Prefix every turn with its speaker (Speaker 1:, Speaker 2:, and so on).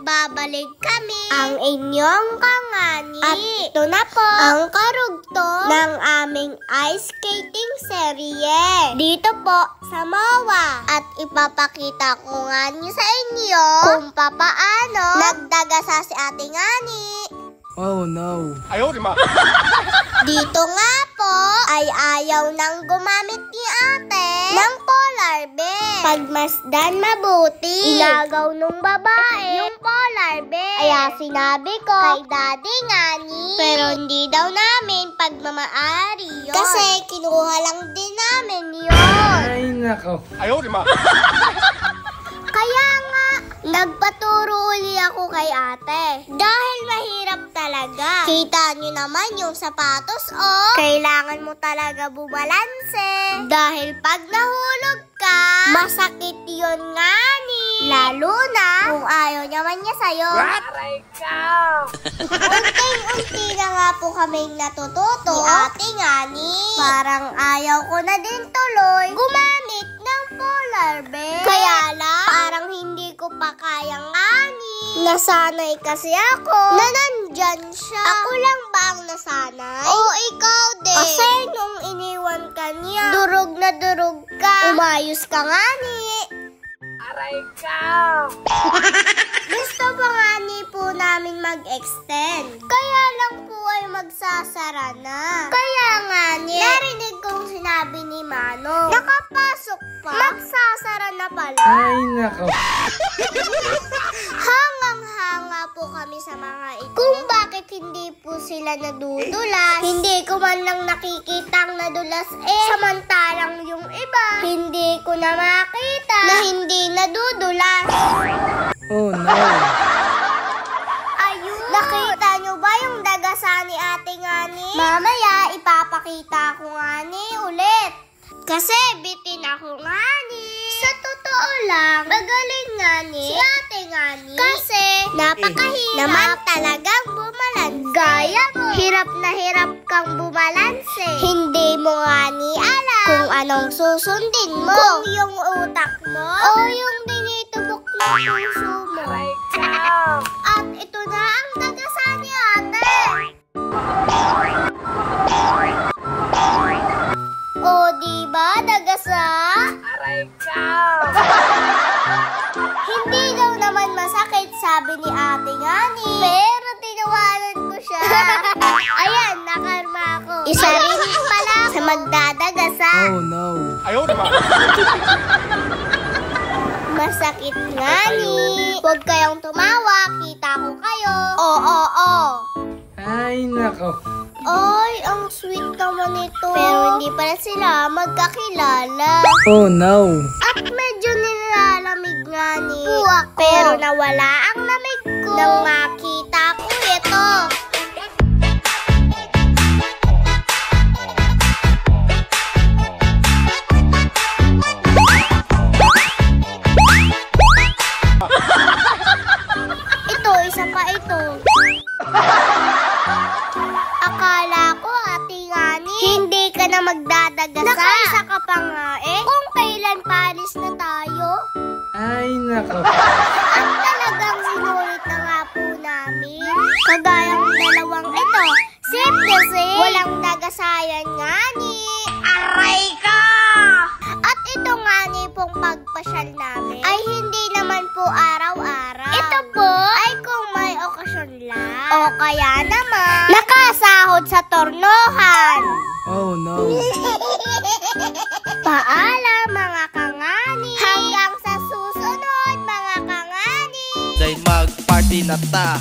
Speaker 1: nagbabalik kami, ang inyong kangani. At ito na po ang karugtong ng aming ice skating serye dito po sa MOA. At ipapakita ko nga niyo sa inyo kung papaano nagdagasa si Ate Ngani.
Speaker 2: Oh no.
Speaker 3: Ayaw, di ma.
Speaker 1: Dito nga po ay ayaw nang gumamit ni ate ng polar bear. Pagmasdan mabuti, inagaw nung babae yung polar bear. Kaya sinabi ko kay Daddy Ngani, pero hindi daw namin pagmamaari yun. Kasi kinuha lang din namin yun.
Speaker 2: Ay nako.
Speaker 3: Ayaw, di ma.
Speaker 1: Kaya nga, nagpaturo uli ako kay ate. Dahil mahirap talaga. Kita nyo naman yung sapatos, oh. Kailangan mo talaga bumalanse. Dahil pag nahulog ka, masakit yun nga ni. Lalo na kung ayaw naman niya sa'yo.
Speaker 2: Aray ka.
Speaker 1: Unti-unti na nga po kaming natututo ni Ate Ngani. Parang ayaw ko na din tuloy gumamit ng polar bear. Kaya lang, parang hindi ko pa kayang Ngani. Nasanay kasi ako na nandyan siya. Ako lang ba ang nasanay? Oo, ikaw din. Kasi nung iniwan ka niya, durog na durog ka. Umayos ka Ngani.
Speaker 2: Aray ka.
Speaker 1: Gusto pa nga ni po namin mag-extend. Kaya lang po ay magsasara na. Kaya nga ni, narinig kong sinabi ni Manong, nakapasok pa, magsasara na pala.
Speaker 2: Ay nako.
Speaker 1: Hangang-hanga po kami sa mga ito. Kung bakit hindi po sila nadudulas, hindi ko man lang nakikitang nadulas samantalang yung iba, hindi ko na makita na hindi nadudulas.
Speaker 2: Oh no.
Speaker 1: Ayun. Nakita nyo ba yung dagasa ni Ate Ngani? Mamaya, ipapakita ko Ngani ulit. Kasi bitin ako Ngani. Sa totoo lang, magaling Ngani si Ate Ngani. Kasi napakahirap naman talagang bumalanse. Gaya mo, hirap na hirap kang bumalanse. Hindi mo Ngani alam kung anong susundin mo. Kung yung utak mo o yung dinitubok ng puso mo.
Speaker 2: Aray ka.
Speaker 1: At ito na ang dagasa ni ate. O diba dagasa?
Speaker 2: Aray ka.
Speaker 1: Hindi daw naman masakit sabi ni Ate Ngani. Pero tinawanan ko siya. Ayan, nakarma ako. Isa rin pala sa magdadagasa.
Speaker 2: Oh no.
Speaker 3: Ayaw, di ma.
Speaker 1: Masakit Ngani. Huwag kayong tumawa. Kita ko kayo. Oo.
Speaker 2: Ay nako.
Speaker 1: Ay, ang sweet naman ito. Pero hindi pala sila magkakilala.
Speaker 2: Oh no.
Speaker 1: At medyo nilalamig nga ni ako. Pero nawala ang lamig ko nang makita ko ito. Ito, isa pa ito. Akala ko, Ate Ngani, hindi ka na magdadagasa. Nakaisa ka pa nga eh. Kung kailan palis na tayo.
Speaker 2: Ay nako.
Speaker 1: At talagang sinulit na nga po namin. Kagayang dalawang ito. Safe na safe. Walang nagasayan Ngani. Aray ka! At ito Ngani pong pagpasyal namin ay hindi naman po araw-araw. Ito po ay kung may okasyon lang. O kaya naman nakasahod sa tornohan.
Speaker 2: Oh no.
Speaker 1: Paalam mga kangani. Hanggang sa susunod mga kangani.
Speaker 4: Dahil mag-party na ta.